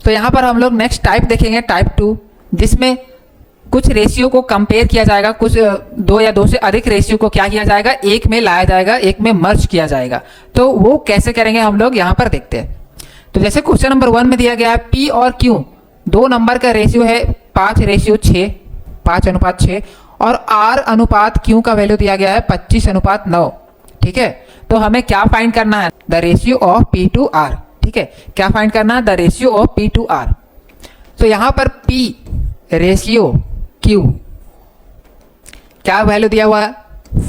तो यहाँ पर हम लोग नेक्स्ट टाइप देखेंगे, टाइप 2, जिसमें कुछ रेशियो को कंपेयर किया जाएगा, कुछ दो या दो से अधिक रेशियो को क्या किया जाएगा, एक में लाया जाएगा, एक में मर्ज किया जाएगा। तो वो कैसे करेंगे हम लोग यहाँ पर देखते हैं। तो जैसे क्वेश्चन नंबर 1 में दिया गया है P और Q दो नंबर का रेशियो है 5:6, 5:6, और R अनुपात Q का वैल्यू दिया गया है 25:9। ठीक है, तो हमें क्या फाइंड करना है, the ratio of P to R। ठीक है, क्या फाइंड करना है, the ratio of P to R। तो यहाँ पर P रेशियो Q क्या वैल्यू दिया हुआ है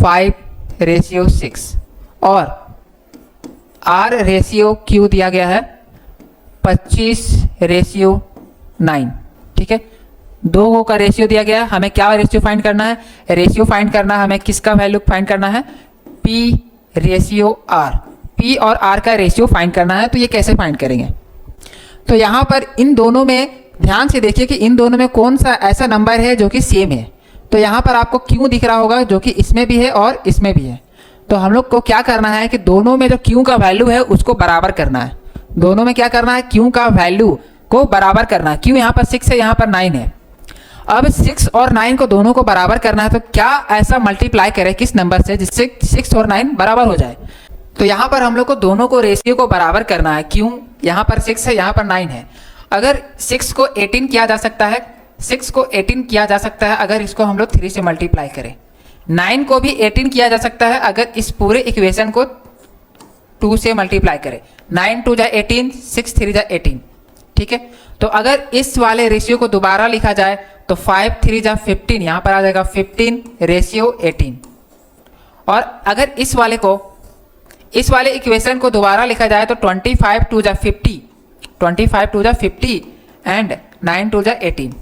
5:6 और R रेशियो Q दिया गया है 25:9। ठीक है, दो का रेशियो दिया गया है, हमें क्या रेशियो फाइंड करना है, रेशियो फाइंड करना है, हमें किसका वैल्यू फाइंड करना है, P रेशियो R। P और R का रेशियो फाइंड करना है। तो ये कैसे फाइंड करेंगे, तो यहाँ पर इन दोनों में ध्यान से देखिए कि इन दोनों में कौन सा ऐसा नंबर है जो कि सेम है। तो यहाँ पर आपको Q दिख रहा होगा जो कि इसमें भी है और इसमें भी है। तो हम लोग को क्या करना है कि दोनों में जो Q का वैल्यू है उसको बराबर करना है। दोनों में क्या करना है, Q का वैल्यू को बराबर करना है। Q यहाँ पर 6 है, यहाँ पर 9 है। अब 6 और 9 को दोनों को बराबर करना है, तो क्या ऐसा मल्टीप्लाई करें किस नंबर से जिससे 6 और 9 बराबर हो जाए। तो यहाँ पर हम लोग को दोनों को रेशियो को बराबर करना है। Q यहाँ पर 6 है, यहाँ पर 9 है। अगर 6 को 18 किया जा सकता है, 6 को 18 किया जा सकता है अगर इसको हम लोग 3 से मल्टीप्लाई करें। 9 को भी 18 किया जा सकता है अगर इस पूरे इक्वेशन को 2 से मल्टीप्लाई करें। 9 2 जा 18, 6 3 जा 18। ठीक है, तो अगर इस वाले रेशियो को दोबारा लिखा जाए तो 5 3 जा 15, यहाँ पर आ जाएगा 15:18। और अगर इस वाले इक्वेशन को दोबारा लिखा जाए तो 25 2 जा 50, 25 2 जा 50 एंड 9 2 जा 18।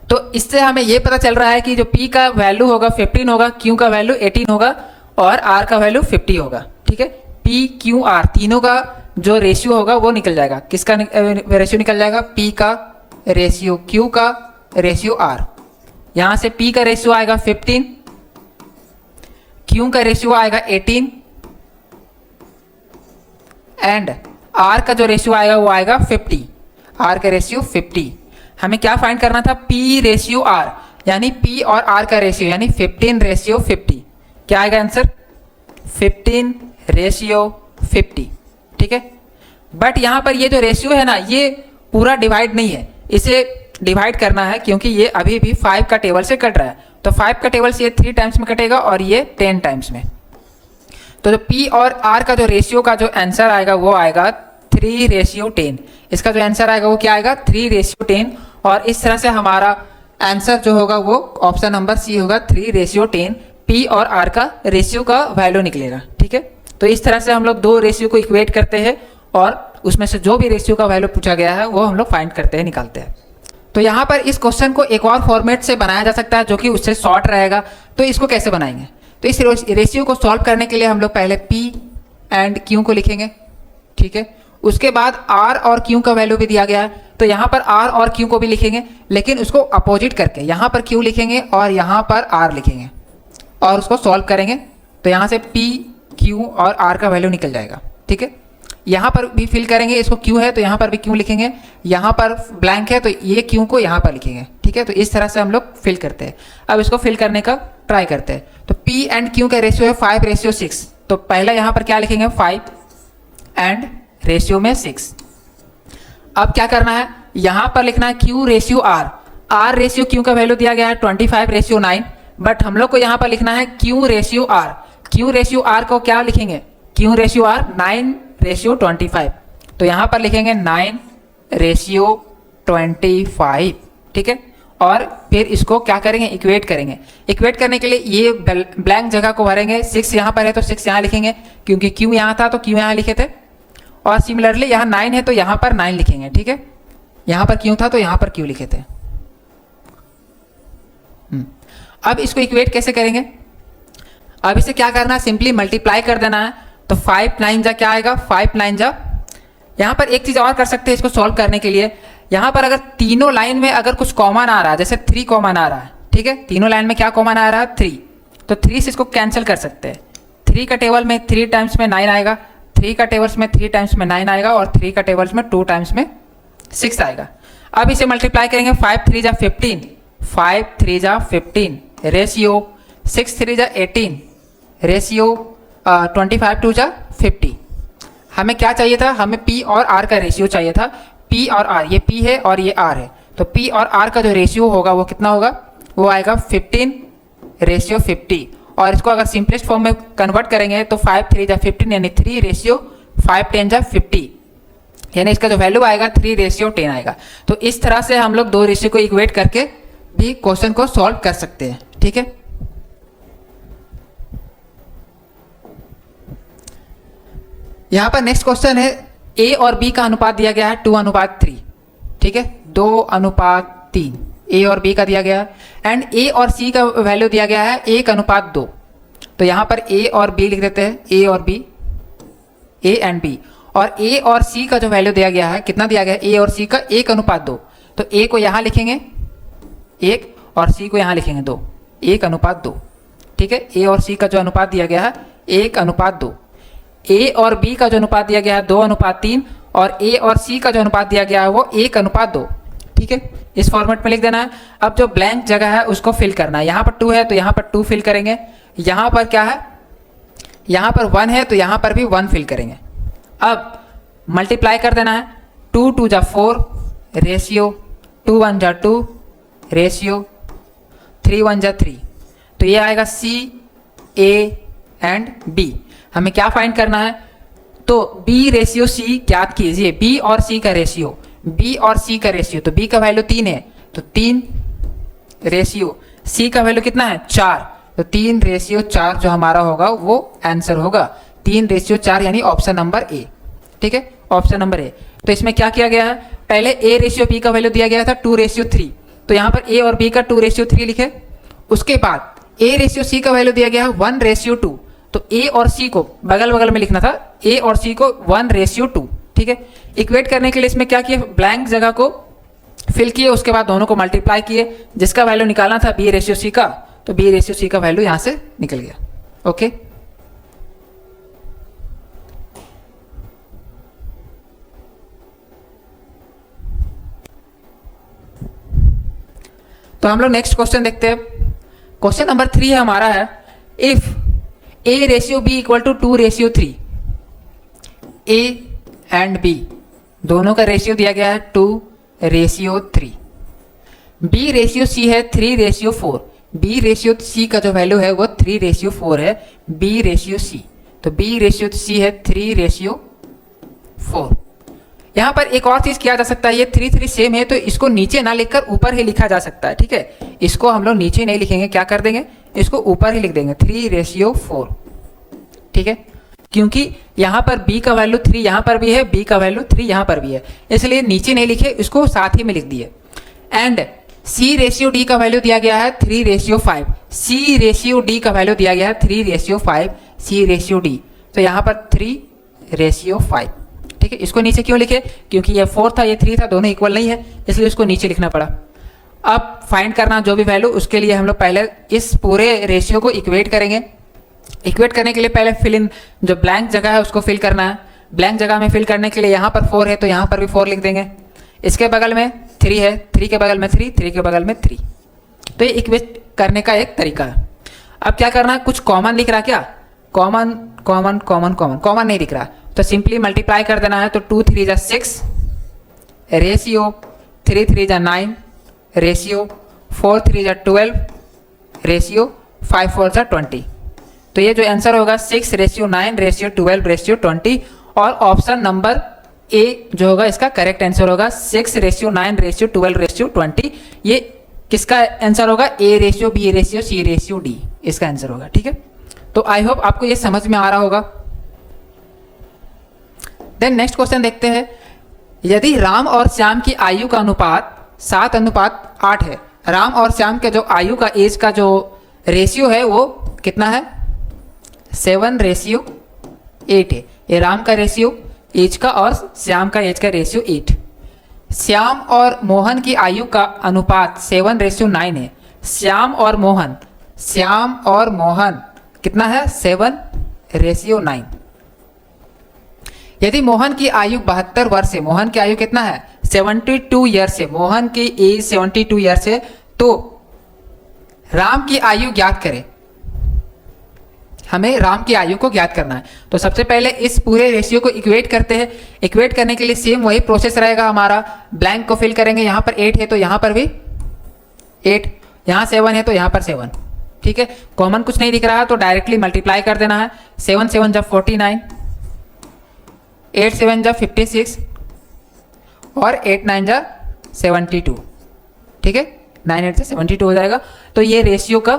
तो इससे हमें ये पता चल रहा है कि जो P का वैल्यू होगा 15 होगा, Q का वैल्यू 18 होगा और R का वैल्यू 50 होगा। ठीक है, P Q R तीनों का जो रेशियो होगा वो निकल जाएगा। किसका रेशियो निकल जाएगा, P का रेशियो, Q का रेशियो, R। यहाँ से P का रेशियो आएगा 15, Q का रेशियो आएगा 18 एंड R का जो रेशियो आएगा वो आएगा 50। R का रेशियो 50। हमें क्या फाइंड करना था, P रेशियो R, यानी P और R का रेशियो, यानी 15:50। क्या आएगा आंसर, 15:50। ठीक है, बट यहाँ पर ये जो रेशियो है ना ये पूरा डिवाइड नहीं है, इसे डिवाइड करना है क्योंकि ये अभी भी 5 का टेबल से कट रहा है। तो 5 का टेबल से ये 3 टाइम्स में कटेगा और ये 10 टाइम्स में। तो जो P और R का जो रेशियो का जो आंसर आएगा वो आएगा 3:10। इसका जो आंसर आएगा वो क्या आएगा, 3:10। और इस तरह से हमारा आंसर जो होगा वो ऑप्शन नंबर सी होगा, 3:10। P और R का रेशियो का वैल्यू निकलेगा। ठीक है, तो इस तरह से हम लोग दो रेशियो को इक्वेट करते हैं और उसमें से जो भी रेशियो का वैल्यू पूछा गया है वो हम लोग फाइंड करते हैं, निकालते हैं। तो यहाँ पर इस क्वेश्चन को एक और फॉर्मेट से बनाया जा सकता है जो कि उससे शॉर्ट रहेगा। तो इसको कैसे बनाएंगे, तो इस रेशियो को सॉल्व करने के लिए हम लोग पहले P एंड Q को लिखेंगे। ठीक है, उसके बाद R और Q का वैल्यू भी दिया गया है, तो यहाँ पर R और Q को भी लिखेंगे, लेकिन उसको अपोजिट करके यहाँ पर Q लिखेंगे और यहाँ पर R लिखेंगे और उसको सॉल्व करेंगे। तो यहाँ से P Q और R का वैल्यू निकल जाएगा। ठीक है, यहाँ पर भी फिल करेंगे, इसको Q है तो यहाँ पर भी Q लिखेंगे, यहाँ पर ब्लैंक है तो ये Q को यहाँ पर लिखेंगे। ठीक है, तो इस तरह से हम लोग फिल करते हैं। अब इसको फिल करने का ट्राई करते हैं। तो P एंड Q का रेशियो है 5:6। तो पहला यहाँ पर क्या लिखेंगे, 5 एंड रेशियो में 6। अब क्या करना है, यहाँ पर लिखना है Q ratio R। R ratio Q का वैल्यू दिया गया है 25:9, बट हम लोग को यहाँ पर लिखना है Q ratio R। Q ratio R को क्या लिखेंगे, Q रेशियो R 9:25। तो यहाँ पर लिखेंगे 9:25। ठीक है, और फिर इसको क्या करेंगे, इक्वेट करेंगे। इक्वेट करने के लिए ये ब्लैंक जगह को भरेंगे। 6 यहाँ पर है तो 6 यहाँ लिखेंगे, क्योंकि Q यहाँ था तो Q यहाँ लिखे थे। और सिमिलरली यहाँ 9 है तो यहाँ पर 9 लिखेंगे। ठीक है, यहाँ पर Q था तो यहाँ पर Q लिखे थे। अब इसको इक्वेट कैसे करेंगे, अब इसे क्या करना है, सिंपली मल्टीप्लाई कर देना है। तो 5 9 जा क्या आएगा, 5 9 जा। यहाँ पर एक चीज और कर सकते हैं इसको सॉल्व करने के लिए। यहाँ पर अगर तीनों लाइन में अगर कुछ कॉमन आ रहा है, जैसे 3 कॉमन आ रहा है, ठीक है, तीनों लाइन में क्या कॉमन आ रहा है, 3, तो 3 से इसको कैंसिल कर सकते हैं। 3 का टेबल में 3 टाइम्स में 9 आएगा, 3 का टेबल्स में 3 टाइम्स में 9 आएगा और 3 का टेबल्स में 2 टाइम्स में 6 आएगा। अब इसे मल्टीप्लाई करेंगे 5 3 जा 15, 5 3 जा 15 रेशियो 6 3 जा 18 रेशियो 25 2 जा 50। हमें क्या चाहिए था, हमें P और R का रेशियो चाहिए था। P और R, ये P है और ये R है, तो P और R का जो रेशियो होगा वो कितना होगा, वो आएगा 15:50। और इसको अगर सिंपलेस्ट फॉर्म में कन्वर्ट करेंगे तो 5 3 जा 15 यानी 3:5 10 जा 50, यानी इसका जो वैल्यू आएगा 3:10 आएगा। तो इस तरह से हम लोग दो रेशियो को इक्वेट करके भी क्वेश्चन को सॉल्व कर सकते हैं। ठीक है, यहां पर नेक्स्ट क्वेश्चन है, A और B का अनुपात दिया गया है 2:3। ठीक है, 2:3 A और B का दिया गया है, एंड A और C का वैल्यू दिया गया है 1:2। तो यहां पर A और B लिख देते हैं, A और B, A एंड B। और A और C का जो वैल्यू दिया गया है, कितना दिया गया है, A और C का 1:2। तो A को यहां लिखेंगे 1 और C को यहां लिखेंगे 2, 1:2। ठीक है, A और C का जो अनुपात दिया गया है 1:2। A और B का जो अनुपात दिया गया है 2:3, और A और C का जो अनुपात दिया गया है वो 1:2। ठीक है, इस फॉर्मेट में लिख देना है। अब जो ब्लैंक जगह है उसको फिल करना है। यहाँ पर 2 है तो यहाँ पर 2 फिल करेंगे, यहाँ पर क्या है, यहाँ पर 1 है तो यहाँ पर भी 1 फिल करेंगे। अब मल्टीप्लाई कर देना है, 2 2 जा 4 रेशियो 2 1 जा 2 रेशियो 3 1 जा 3। तो ये आएगा C, A एंड B। हमें क्या फाइंड करना है, तो B/C ज्ञात कीजिए। B और C का रेशियो, B और C का रेशियो, तो B का वैल्यू 3 है तो 3 रेशियो C का वैल्यू कितना है 4, तो 3:4 जो हमारा होगा वो आंसर होगा 3:4, यानी ऑप्शन नंबर ए। ठीक है, ऑप्शन नंबर ए। तो इसमें क्या किया गया है, पहले A/B का वैल्यू दिया गया था 2:3, तो यहाँ पर A और B का 2:3 लिखे। उसके बाद A/C का वैल्यू दिया गया है 1:2, तो A और C को बगल बगल में लिखना था, A और C को 1:2। ठीक है, इक्वेट करने के लिए इसमें क्या किया, ब्लैंक जगह को फिल किए, उसके बाद दोनों को मल्टीप्लाई किए, जिसका वैल्यू निकालना था B/C का, तो B/C का वैल्यू यहां से निकल गया। ओके, तो हम लोग नेक्स्ट क्वेश्चन देखते हैं। क्वेश्चन नंबर 3 है हमारा है, if A/B = 2:3, A and B दोनों का रेशियो दिया गया है 2:3, B/C है 3:4, B/C का जो वैल्यू है वो 3:4 है, B/C, तो B/C है 3:4। यहाँ पर एक और चीज किया जा सकता है, ये 3 3 सेम है तो इसको नीचे ना लिखकर ऊपर ही लिखा जा सकता है। ठीक है, इसको हम लोग नीचे नहीं लिखेंगे, क्या कर देंगे, इसको ऊपर ही लिख देंगे 3:4। ठीक है, क्योंकि यहाँ पर B का वैल्यू 3 यहाँ पर भी है, B का वैल्यू 3 यहाँ पर भी है, इसलिए नीचे नहीं लिखे, इसको साथ ही में लिख दिए। एंड C/D का वैल्यू दिया गया है 3:5, C/D का वैल्यू दिया गया है 3:5, C/D, तो यहाँ पर 3:5। ठीक है, इसको नीचे क्यों लिखे, क्योंकि ये 4 था ये 3 था, दोनों इक्वल नहीं है, इसलिए उसको नीचे लिखना पड़ा। अब फाइंड करना जो भी वैल्यू, उसके लिए हम लोग पहले इस पूरे रेशियो को इक्वेट करेंगे। इक्वेट करने के लिए पहले फिल इन, जो ब्लैंक जगह है उसको फिल करना है। ब्लैंक जगह में फिल करने के लिए यहाँ पर 4 है तो यहाँ पर भी 4 लिख देंगे, इसके बगल में 3 है, 3 के बगल में 3, 3 के बगल में 3। तो ये इक्वेट करने का एक तरीका है। अब क्या करना है, कुछ कॉमन दिख रहा है क्या, common common common common common नहीं दिख रहा, तो सिंपली मल्टीप्लाई कर देना है। तो 2 3 जा 6 रेशियो 3 3 जा 9 रेशियो 4 3 जा 12 रेशियो 5 4 जा 20। तो ये जो आंसर होगा 6:9:12:20, और ऑप्शन नंबर ए जो होगा इसका करेक्ट आंसर होगा 6:9:12:20। ये किसका आंसर होगा, A/B/C/D, इसका आंसर होगा। ठीक है, तो आई होप आपको ये समझ में आ रहा होगा। देन नेक्स्ट क्वेश्चन देखते हैं, यदि राम और श्याम की आयु का अनुपात 7:8 है, राम और श्याम के जो आयु का एज का जो रेशियो है वो कितना है, 7:8 है। ये राम का रेशियो एज का और श्याम का एज का रेशियो 8। श्याम और मोहन की आयु का अनुपात 7:9 है। श्याम और मोहन कितना है, 7:9। यदि मोहन की आयु 72 वर्ष है, मोहन की आयु कितना है 72 ईयर्स है, मोहन की एज 72 ईयर्स है, तो राम की आयु ज्ञात करें। हमें राम की आयु को ज्ञात करना है। तो सबसे पहले इस पूरे रेशियो को इक्वेट करते हैं। इक्वेट करने के लिए सेम वही प्रोसेस रहेगा हमारा, ब्लैंक को फिल करेंगे। यहाँ पर 8 है तो यहाँ पर भी 8, यहाँ 7 है तो यहाँ पर 7, ठीक है। कॉमन कुछ नहीं दिख रहा है तो डायरेक्टली मल्टीप्लाई कर देना है। 7 7 जब 49, 8 7 जब 56 और 8 9 जब 72, ठीक है। 9 8 से 72 हो जाएगा। तो ये रेशियो का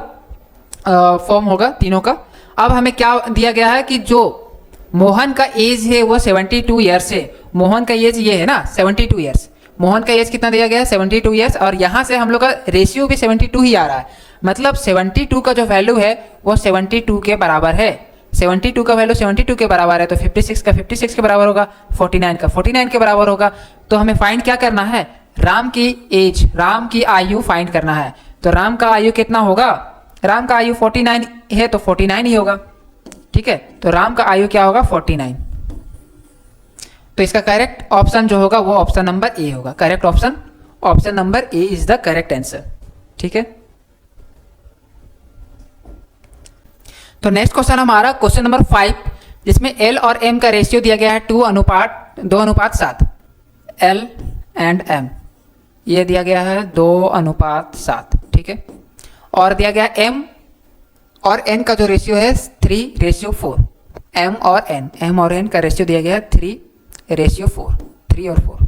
फॉर्म होगा तीनों का। अब हमें क्या दिया गया है कि जो मोहन का एज है वो 72 ईयर्स है। मोहन का एज ये है ना 72 ईयर्स, मोहन का एज कितना दिया गया है 72 ईयर्स, और यहाँ से हम लोग का रेशियो भी 72 ही आ रहा है। मतलब 72 का जो वैल्यू है वो 72 के बराबर है। 72 का वैल्यू 72 के बराबर है तो 56 का 56 के बराबर होगा, 49 का 49 के बराबर होगा। तो हमें फाइंड क्या करना है, राम की एज, राम की आयु फाइंड करना है। तो राम का आयु कितना होगा, राम का आयु 49 है तो 49 ही होगा, ठीक है। तो राम का आयु क्या होगा 49। तो इसका करेक्ट ऑप्शन जो होगा वो ऑप्शन नंबर ए होगा। Correct option number A is the correct answer, ठीक है। तो नेक्स्ट क्वेश्चन हमारा क्वेश्चन नंबर 5, जिसमें एल और एम का रेशियो दिया गया है 2:7। एल एंड एम ये दिया गया है 2:7, ठीक है। और दिया गया एम और एन का जो रेशियो है 3:4। एम और एन का रेशियो दिया गया है 3:4, 3 और 4,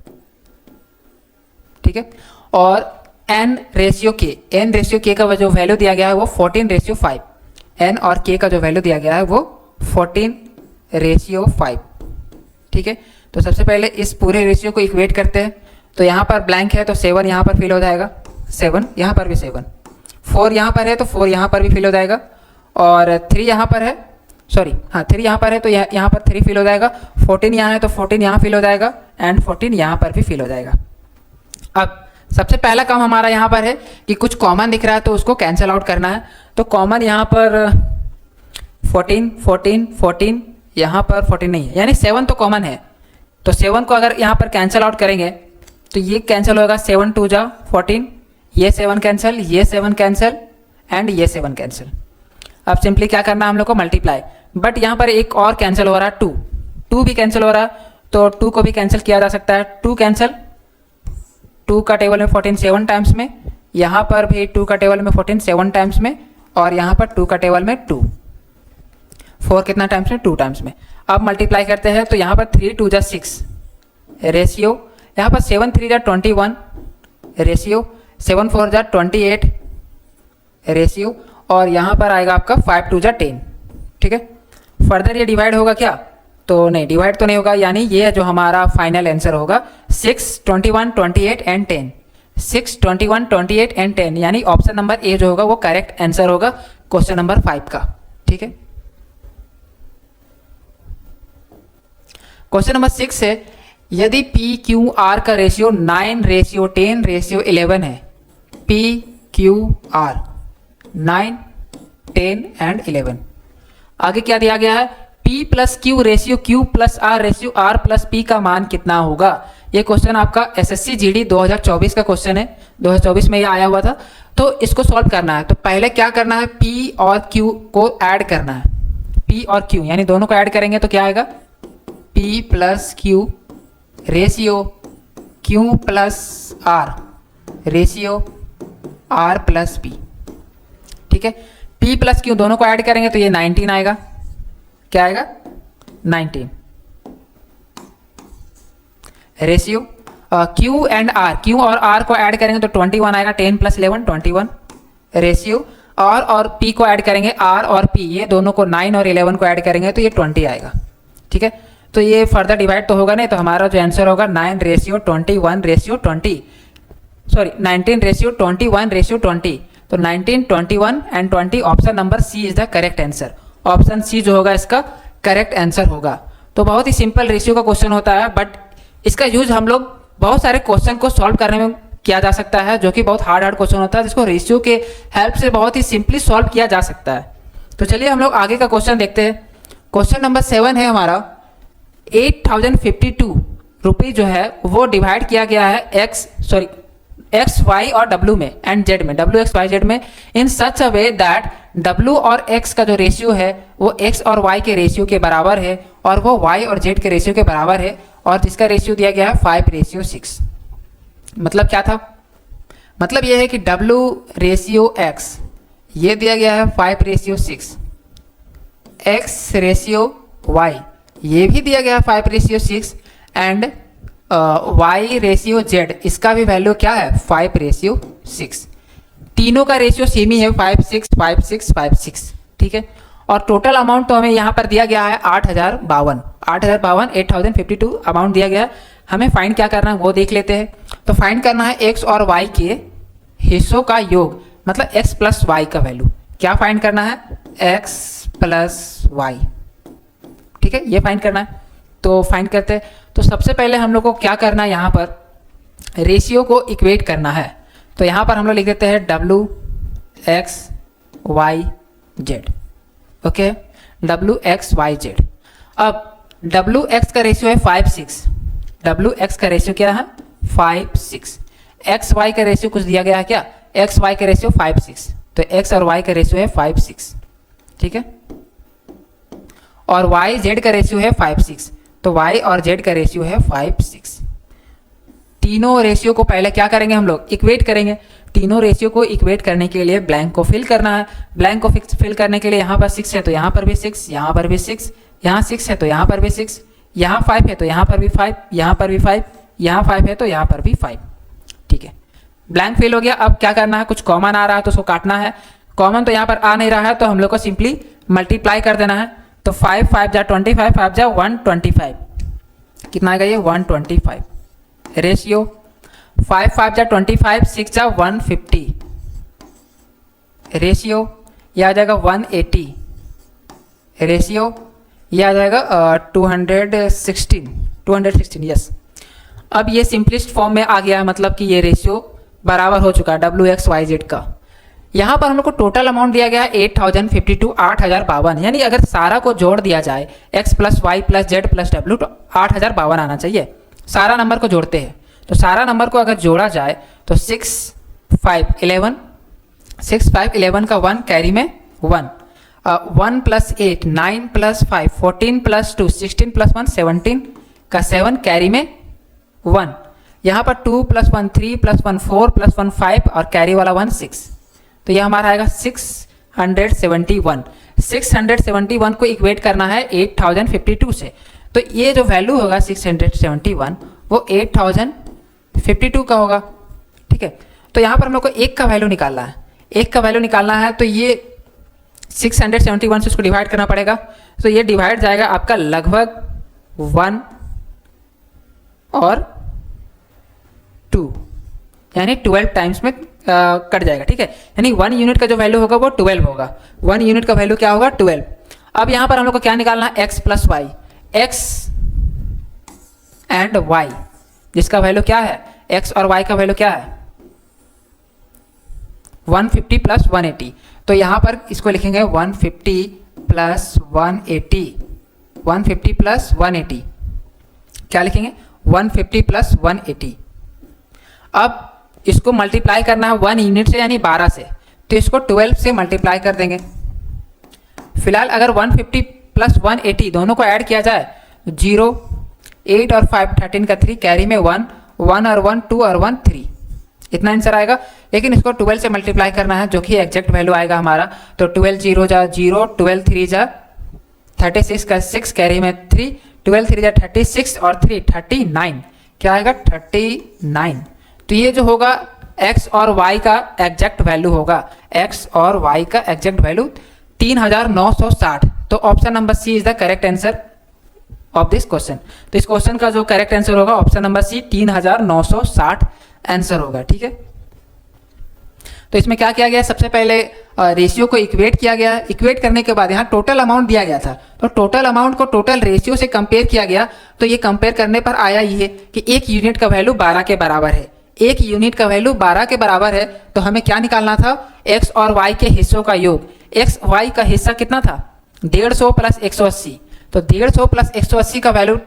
ठीक है। और एन रेशियो के का जो वैल्यू दिया गया है वो 14:5। एन और के का जो वैल्यू दिया गया है वो 14:5, ठीक है। तो सबसे पहले इस पूरे रेशियो को इक्वेट करते हैं। तो यहाँ पर ब्लैंक है तो 7 यहाँ पर फिल हो जाएगा, 7 यहाँ पर भी 7, 4 यहाँ पर है तो 4 यहाँ पर भी फिल हो जाएगा, और 3 यहाँ पर है, सॉरी हाँ 3 यहाँ पर है तो यहाँ पर 3 फिल हो जाएगा। 14 यहाँ है तो 14 यहाँ फिल हो जाएगा, एंड 14 यहाँ पर भी फिल हो जाएगा। अब सबसे पहला काम हमारा यहाँ पर है कि कुछ कॉमन दिख रहा है तो उसको कैंसिल आउट करना है। तो कॉमन यहाँ पर 14 यहाँ पर 14 नहीं है, यानी 7 तो कॉमन है। तो 7 को अगर यहाँ पर कैंसिल आउट करेंगे तो ये कैंसिल होगा, 7 2 जा 14, ये 7 कैंसिल, ये 7 कैंसिल एंड ये 7 कैंसिल। अब सिंपली क्या करना है हम लोग को मल्टीप्लाई, बट यहाँ पर एक और कैंसिल हो रहा है, 2 भी कैंसिल हो रहा है तो 2 को भी कैंसिल किया जा सकता है। 2 कैंसिल, 2 का टेबल में 14 7 टाइम्स में, यहाँ पर भी 2 का टेबल में 14 7 टाइम्स में, और यहाँ पर 2 का टेबल में 2, 4 कितना टाइम्स में 2 टाइम्स में। अब मल्टीप्लाई करते हैं तो यहाँ पर 3 2 जा 6 रेशियो, यहाँ पर 7 3 जा 21 रेशियो, 7 4 जा 28 रेशियो, और यहाँ पर आएगा आपका 5 2 जा 10, ठीक है। फर्दर ये डिवाइड होगा क्या, तो नहीं डिवाइड तो नहीं होगा, यानी ये जो हमारा फाइनल आंसर होगा 6 21 28 एंड 10, 6 21 28 एंड 10, यानी ऑप्शन नंबर ए जो होगा वो करेक्ट आंसर होगा क्वेश्चन नंबर 5 का, ठीक है। क्वेश्चन नंबर 6 है, यदि पी क्यू आर का रेशियो 9:10:11 है, पी क्यू आर 9 10 एंड 11, आगे क्या दिया गया है, P plus Q ratio Q plus R ratio R plus P का मान कितना होगा। ये क्वेश्चन आपका SSC GD 2024 का क्वेश्चन है, 2024 में ये आया हुआ था। तो इसको सॉल्व करना है तो पहले क्या करना है, P और Q को ऐड करना है। P और Q यानी दोनों को ऐड करेंगे तो क्या आएगा, P plus Q ratio Q plus R ratio R plus P, ठीक है। P प्लस Q दोनों को ऐड करेंगे तो ये 19 आएगा, क्या आएगा 19 ratio Q and R, Q और R को ऐड करेंगे तो 21 आएगा, 10 प्लस 11 21 रेशियो, R और P को ऐड करेंगे, R और P ये दोनों को 9 और 11 को ऐड करेंगे तो ये 20 आएगा, ठीक है। तो ये फर्दर डिवाइड तो होगा नहीं, तो हमारा जो आंसर होगा 19:21:20, सॉरी 19:21:20, तो 19 21 and 20, option number C is the correct answer. Option C जो होगा इसका करेक्ट आंसर होगा। तो बहुत ही सिंपल रेशियो का क्वेश्चन होता है, बट इसका यूज हम लोग बहुत सारे क्वेश्चन को सॉल्व करने में किया जा सकता है, जो कि बहुत हार्ड क्वेश्चन होता है, जिसको रेशियो के हेल्प से बहुत ही सिंपली सॉल्व किया जा सकता है। तो चलिए हम लोग आगे का क्वेश्चन देखते हैं। क्वेश्चन नंबर 7 है हमारा, 8052 रुपये जो है वो डिवाइड किया गया है एक्स वाई और डब्ल्यू में एंड जेड में, डब्ल्यू एक्स वाई जेड में, इन सच अ वे दैट डब्ल्यू और एक्स का जो रेशियो है वो एक्स और वाई के रेशियो के बराबर है और वो वाई और जेड के रेशियो के बराबर है, और जिसका रेशियो दिया गया है 5:6। मतलब क्या था? मतलब ये है कि डब्ल्यू रेशियो एक्स ये दिया गया है 5:6, एक्स रेशियो वाई ये भी दिया गया है 5:6 एंड वाई रेशियो जेड इसका भी वैल्यू क्या है 5:6। तीनों का रेशियो सेम ही है 5:6 5:6 5:6, ठीक है। और टोटल अमाउंट तो हमें यहाँ पर दिया गया है 8052 अमाउंट दिया गया है। हमें फाइंड क्या करना है वो देख लेते हैं। तो फाइंड करना है एक्स और वाई के हिस्सों का योग, मतलब एक्स प्लस वाई का वैल्यू। क्या फाइंड करना है? एक्स प्लस वाई, ठीक है, ये फाइंड करना है। तो फाइंड करते हैं। तो सबसे पहले हम लोग को क्या करना है, यहाँ पर रेशियो को इक्वेट करना है। तो यहाँ पर हम लोग लिख देते हैं W X Y Z, okay, W X Y Z. अब डब्ल्यू एक्स का रेशियो है 5:6, डब्ल्यू एक्स का रेशियो क्या है 5:6, एक्स वाई का रेशियो कुछ दिया गया है क्या? एक्स वाई का रेशियो 5:6, तो एक्स और वाई का रेशियो है 5:6, ठीक है। और वाई जेड का रेशियो है 5:6, तो वाई और जेड का रेशियो है 5:6। तीनों रेशियो को पहले क्या करेंगे हम लोग? इक्वेट करेंगे। तीनों रेशियो को इक्वेट करने के लिए ब्लैंक को फिल करना है। ब्लैंक को फिल करने के लिए यहाँ पर 6 है तो यहाँ पर भी 6, यहाँ पर भी 6, यहाँ 6 है तो यहाँ पर भी 6, यहाँ 5 है तो यहाँ पर भी 5, यहाँ पर भी 5, यहाँ 5 है तो यहाँ पर भी 5, ठीक है। ब्लैंक फिल हो गया। अब क्या करना है? कुछ कॉमन आ रहा है तो उसको काटना है। कॉमन तो यहाँ पर आ नहीं रहा है तो हम लोग को सिंपली मल्टीप्लाई कर देना है। तो 5 5 जा 25, 5 जा 125, कितना आएगा ये 125। रेशियो 5 5 जा 25, 6 जा 150, रेशियो ये आ जाएगा 180, रेशियो ये आ जाएगा 216, यस। अब ये सिंपलिस्ट फॉर्म में आ गया है, मतलब कि ये रेशियो बराबर हो चुका है डब्ल्यू एक्स वाई जेड का। यहाँ पर हम लोग को टोटल अमाउंट दिया गया है 8052, 8052, यानी अगर सारा को जोड़ दिया जाए x plus Y plus Z plus W तो 8052 आना चाहिए। सारा नंबर को जोड़ते हैं तो सारा नंबर को अगर जोड़ा जाए तो 6 5 11 का 1 कैरी में 1, 1 प्लस 8 9 प्लस 5 14 प्लस 2 16 प्लस 1 17 का 7 कैरी में 1, यहाँ पर 2 प्लस 1 3 प्लस 1 4 प्लस 1 5 और कैरी वाला 1 6, तो यह हमारा आएगा 671। 671 को इक्वेट करना है 8052 से, तो ये जो वैल्यू होगा 671 वो 8052 का होगा, ठीक है। तो यहाँ पर हम लोग को एक का वैल्यू निकालना है, एक का वैल्यू निकालना है तो ये 671 से उसको डिवाइड करना पड़ेगा। तो ये डिवाइड जाएगा आपका लगभग 1 और 2, यानी 12 टाइम्स में कट जाएगा, ठीक है। यानी 1 यूनिट का जो वैल्यू होगा वो 12 होगा। 1 यूनिट का वैल्यू क्या होगा 12। अब यहाँ पर हम लोग को क्या निकालना है? x plus Y, X and Y, जिसका वैल्यू क्या है? x और y का वैल्यू क्या है? 150 प्लस 180। तो यहाँ पर इसको लिखेंगे 150 प्लस 180, 150 प्लस 180, क्या लिखेंगे? 150 प्लस 180। अब इसको मल्टीप्लाई करना है 1 यूनिट से यानी 12 से, तो इसको 12 से मल्टीप्लाई कर देंगे। फिलहाल अगर 150 प्लस 180 दोनों को ऐड किया जाए 0 8 और 5 13 का 3 कैरी में 1 1 और 1 2 और 1 3, इतना आंसर आएगा। लेकिन इसको 12 से मल्टीप्लाई करना है जो कि एग्जैक्ट वैल्यू आएगा हमारा। तो 12 0 जा 0, 12 3 जा 36 का 6 कैरी में 3, 12 3 जा 36 और 3 39, क्या आएगा 39। तो ये जो होगा x और y का एग्जैक्ट वैल्यू होगा, x और y का एग्जैक्ट वैल्यू 3960। तो option number C is the correct answer of this question. तो इस क्वेश्चन का जो करेक्ट आंसर होगा ऑप्शन नंबर सी 3960 आंसर होगा, ठीक है। तो इसमें क्या किया गया? सबसे पहले रेशियो को इक्वेट किया गया। इक्वेट करने के बाद यहाँ टोटल अमाउंट दिया गया था, तो टोटल अमाउंट को टोटल रेशियो से कंपेयर किया गया। तो ये कंपेयर करने पर आया ये कि एक यूनिट का वैल्यू 12 के बराबर है, एक यूनिट का वैल्यू 12 के बराबर है। तो हमें क्या निकालना था? x और y के हिस्सों का योग। x y का हिस्सा कितना था? 150 प्लस 180, तो 150 प्लस 180 का वैल्यू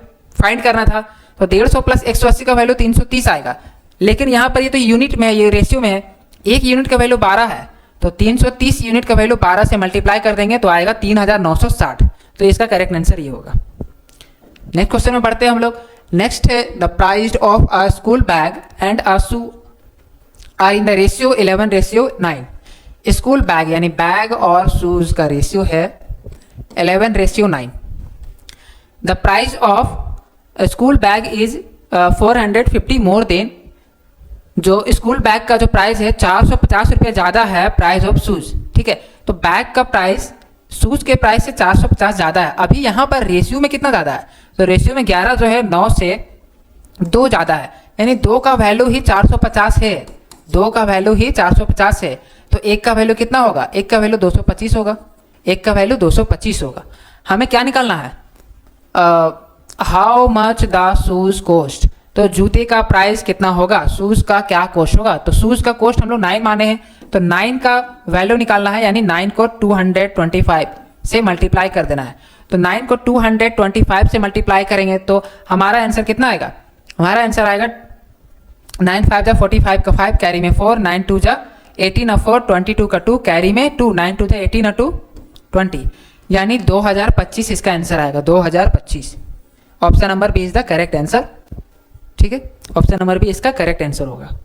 फाइंड करना था, तो 150 प्लस 180 का वैल्यू 330 आएगा। लेकिन यहाँ पर ये तो यूनिट में है, ये रेशियो में है, एक यूनिट का वैल्यू 12 है, तो 330 यूनिट का वैल्यू 12 से मल्टीप्लाई कर देंगे तो आएगा 3960। तो इसका करेक्ट आंसर ये होगा। नेक्स्ट क्वेश्चन में बढ़ते हैं हम लोग। नेक्स्ट है the price of a school bag and a shoe are in the ratio 11:9। School bag यानी बैग और शूज का रेशियो है 11:9। The price of school bag is 450 more than, जो स्कूल बैग का जो प्राइस है 450 रुपये ज़्यादा है प्राइस ऑफ शूज। ठीक है, तो बैग का प्राइस शूज के प्राइस से 450 ज़्यादा है। अभी यहाँ पर रेशियो में कितना ज़्यादा है, तो रेशियो में 11 जो है 9 से 2 ज़्यादा है, यानी 2 का वैल्यू ही 450 है, 2 का वैल्यू ही 450 है। तो 1 का वैल्यू कितना होगा, 1 का वैल्यू 225 होगा, 1 का वैल्यू 225 होगा। हमें क्या निकालना है, how much the shoes cost, तो जूते का प्राइस कितना होगा, शूज का क्या कॉस्ट होगा। तो शूज का कॉस्ट हम लोग 9 माने हैं, तो 9 का वैल्यू निकालना है, यानी 9 को 225 से मल्टीप्लाई कर देना है। तो 9 को 225 से मल्टीप्लाई करेंगे तो हमारा आंसर कितना आएगा, हमारा आंसर आएगा 9 5 जा 45 का 5 कैरी में 4, 9 2 जा 18 4, 22 का 2 कैरी में 2, 9 2 जा 18 2 20, यानी 2025 इसका आंसर आएगा, 2025। Option number B is the correct answer. ठीक है, ऑप्शन नंबर बी इसका करेक्ट आंसर होगा।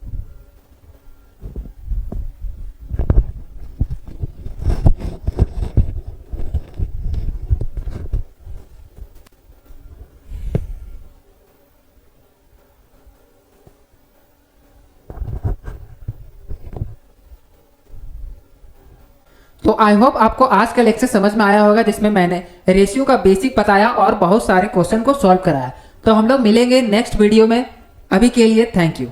तो आई होप आपको आज का लेक्चर समझ में आया होगा, जिसमें मैंने रेशियो का बेसिक बताया और बहुत सारे क्वेश्चन को सॉल्व कराया। तो हम लोग मिलेंगे नेक्स्ट वीडियो में, अभी के लिए थैंक यू।